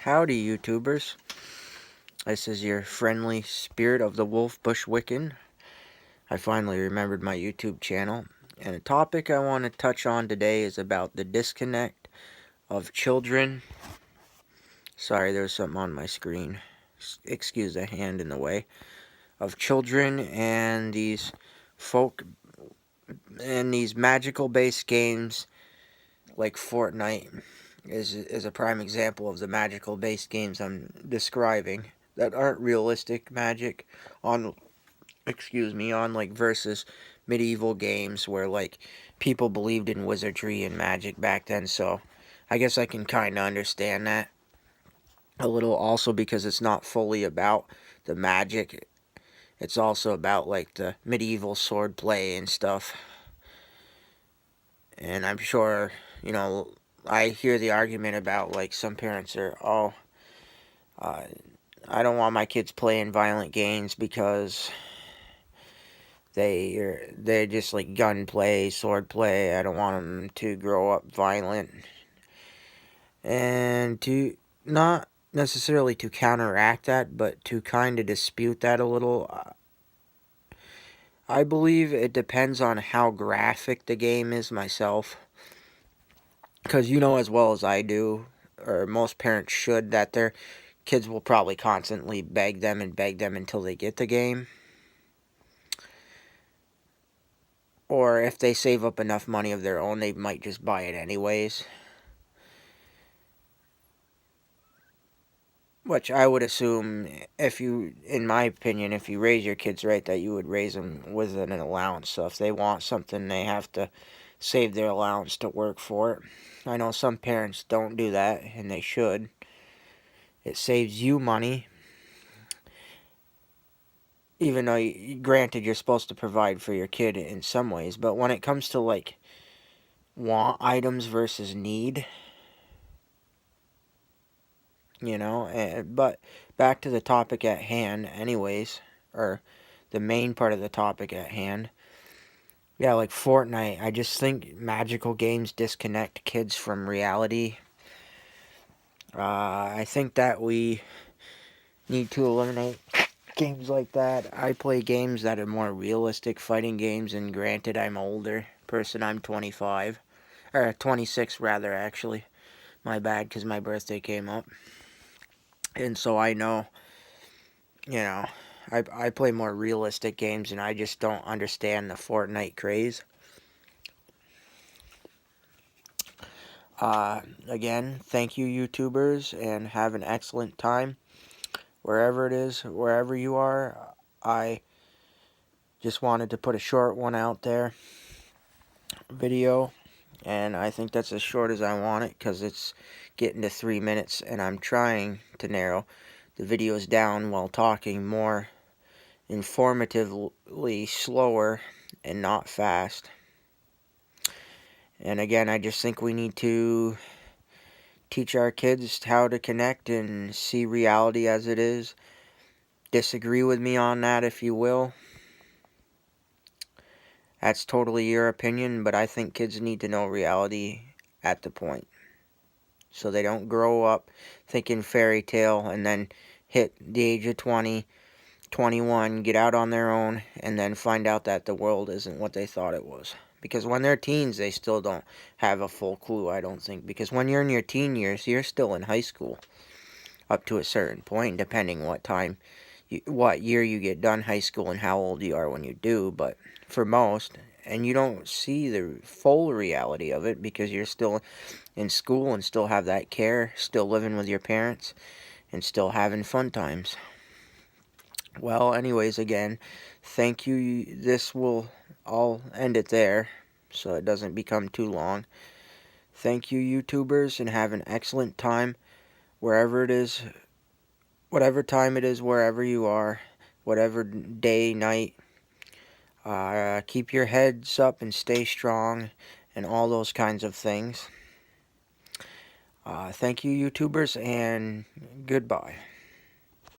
Howdy, YouTubers. This is your friendly spirit of the wolf bushwicking. I finally remembered my YouTube channel. And the topic I want to touch on today is about the disconnect of children. Sorry, there's something on my screen. Excuse the hand in the way. Of children and these magical based games like Fortnite is a prime example of the magical based games I'm describing that aren't realistic magic on like versus medieval games where like people believed in wizardry and magic back then. So I guess I can kind of understand that a little, also because it's not fully about the magic. It's also about like the medieval sword play and stuff. And I'm sure, I hear the argument about like some parents are, I don't want my kids playing violent games because they're just like gunplay, sword play. I don't want them to grow up violent. And to not necessarily to counteract that, but to kind of dispute that a little, I believe it depends on how graphic the game is myself. Because you know as well as I do, or most parents should, that their kids will probably constantly beg them until they get the game. Or if they save up enough money of their own, they might just buy it anyways. Which I would assume, in my opinion, if you raise your kids right, that you would raise them with an allowance. So if they want something, they have to save their allowance to work for it. I know some parents don't do that, and they should. It saves you money. Even though, granted, you're supposed to provide for your kid in some ways. But when it comes to, like, want items versus need, but back to the topic at hand anyways, or the main part of the topic at hand. Yeah, like Fortnite, I just think magical games disconnect kids from reality. I think that we need to eliminate games like that. I play games that are more realistic fighting games, and granted, I'm an older person. I'm 25. Or 26, rather, actually. My bad, because my birthday came up. And so I know, I play more realistic games, and I just don't understand the Fortnite craze. Again, thank you, YouTubers, and have an excellent time. Wherever you are, I just wanted to put a short one out there. Video. And I think that's as short as I want it, because it's getting to 3 minutes, and I'm trying to narrow the videos down while talking more informatively, slower, and not fast. And again, I just think we need to teach our kids how to connect and see reality as it is. Disagree with me on that if you will. That's totally your opinion, but I think kids need to know reality at the point, so they don't grow up thinking fairy tale and then hit the age of 20, 21, get out on their own, and then find out that the world isn't what they thought it was. Because when they're teens, they still don't have a full clue, I don't think. Because when you're in your teen years, you're still in high school up to a certain point, depending what year you get done high school and how old you are when you do. But for most, and you don't see the full reality of it because you're still in school and still have that care, still living with your parents, and still having fun times. Well, anyways, again, thank you. I'll end it there so it doesn't become too long. Thank you, YouTubers, and have an excellent time wherever it is, whatever time it is, wherever you are, whatever day, night. Keep your heads up and stay strong and all those kinds of things. Thank you, YouTubers, and goodbye.